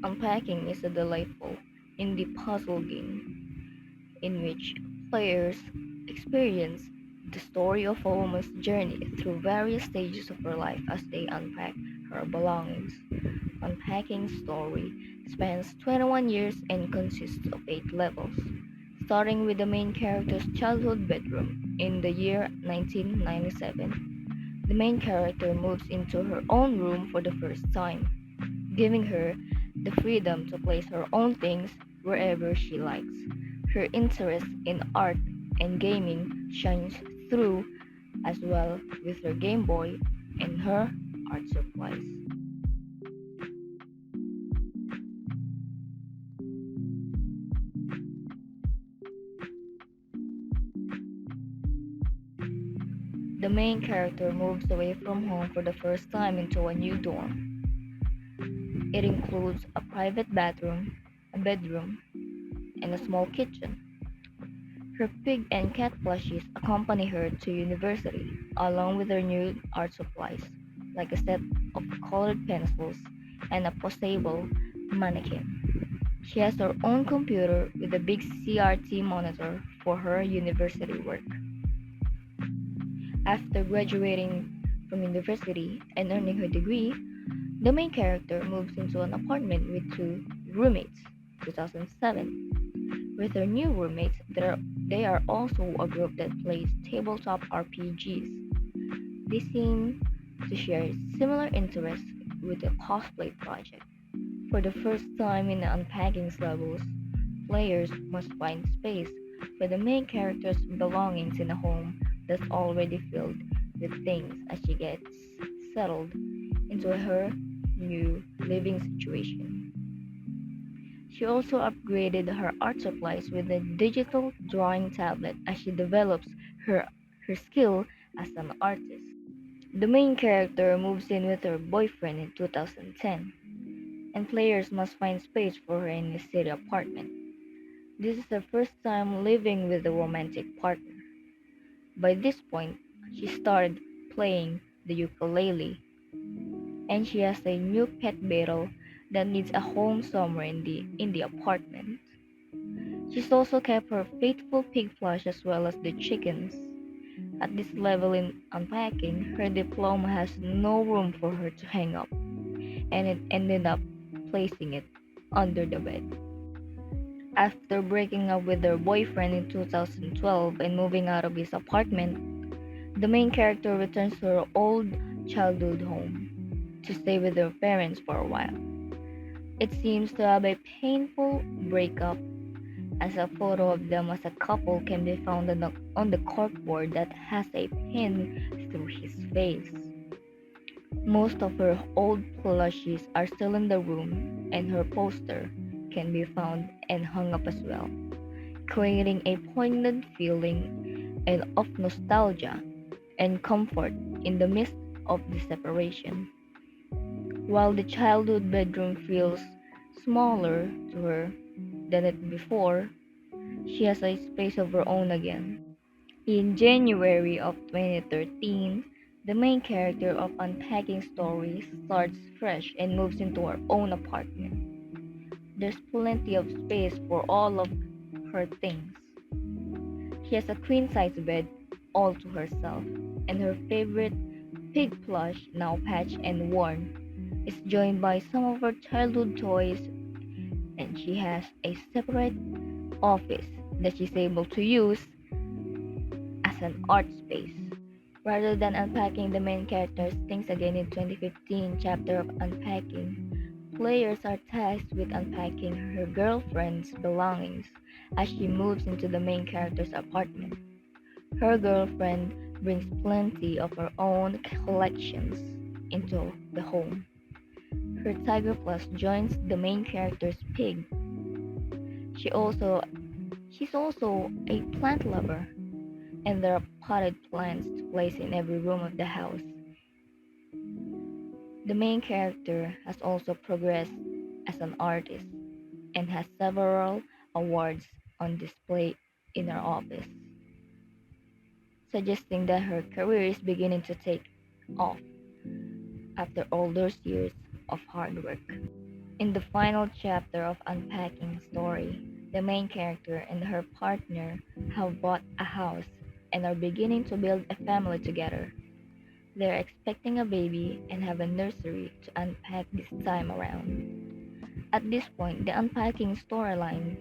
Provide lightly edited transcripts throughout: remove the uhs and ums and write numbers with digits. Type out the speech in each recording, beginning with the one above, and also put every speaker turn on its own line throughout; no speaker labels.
Unpacking is a delightful indie puzzle game in which players experience the story of a woman's journey through various stages of her life as they unpack her belongings. Unpacking's story spans 21 years and consists of 8 levels, starting with the main character's childhood bedroom in the year 1997. The main character moves into her own room for the first time, giving her the freedom to place her own things wherever she likes. Her interest in art and gaming shines through as well with her Game Boy and her art supplies. The main character moves away from home for the first time into a new dorm. It includes a private bathroom, a bedroom, and a small kitchen. Her pig and cat plushies accompany her to university, along with her new art supplies, like a set of colored pencils and a posable mannequin. She has her own computer with a big CRT monitor for her university work. After graduating from university and earning her degree, the main character moves into an apartment with two roommates, 2007. With her new roommates, they are also a group that plays tabletop RPGs. They seem to share similar interests with the cosplay project. For the first time in the Unpacking levels, players must find space for the main character's belongings in a home that's already filled with things as she gets settled into her new living situation. She also upgraded her art supplies with a digital drawing tablet as she develops her, her skill as an artist. The main character moves in with her boyfriend in 2010, and players must find space for her in the city apartment. This is her first time living with a romantic partner. By this point, she started playing the ukulele, and she has a new pet beetle that needs a home somewhere in the apartment. She's also kept her faithful pig plush as well as the chickens. At this level in unpacking, her diploma has no room for her to hang up, and it ended up placing it under the bed. After breaking up with her boyfriend in 2012 and moving out of his apartment, the main character returns to her old childhood home to stay with her parents for a while. It seems to have a painful breakup as a photo of them as a couple can be found on the corkboard that has a pin through his face. Most of her old plushies are still in the room, and her poster can be found and hung up as well, creating a poignant feeling of nostalgia and comfort in the midst of the separation. While the childhood bedroom feels smaller to her than it before, she has a space of her own again. In January of 2013, the main character of Unpacking Stories starts fresh and moves into her own apartment. There's plenty of space for all of her things. She has a queen size bed all to herself, and her favorite pig plush, now patched and worn, is joined by some of her childhood toys, and she has a separate office that she's able to use as an art space. Rather than unpacking the main character's things again in 2015 chapter of Unpacking, players are tasked with unpacking her girlfriend's belongings as she moves into the main character's apartment. Her girlfriend brings plenty of her own collections into the home. Her tiger plus joins the main character's pig. She also she's also a plant lover, and there are potted plants to place in every room of the house. The main character has also progressed as an artist and has several awards on display in her office, suggesting that her career is beginning to take off after all those years of hard work. In the final chapter of Unpacking story, the main character and her partner have bought a house and are beginning to build a family together. They're expecting a baby and have a nursery to unpack this time around. At this point, the Unpacking storylines,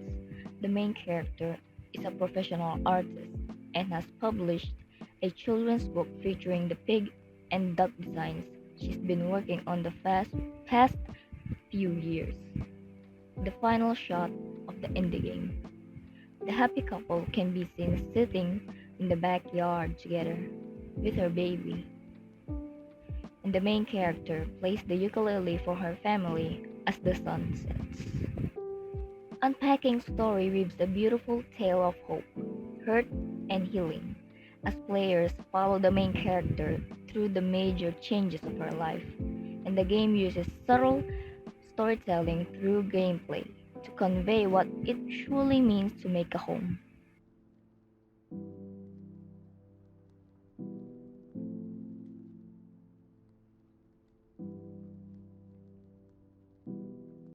the main character is a professional artist and has published a children's book featuring the pig and duck designs she's been working on the past few years. The final shot of the indie game. The happy couple can be seen sitting in the backyard together with her baby, and the main character plays the ukulele for her family as the sun sets. Unpacking story weaves a beautiful tale of hope, hurt, and healing as players follow the main character through the major changes of her life, and the game uses subtle storytelling through gameplay to convey what it truly means to make a home.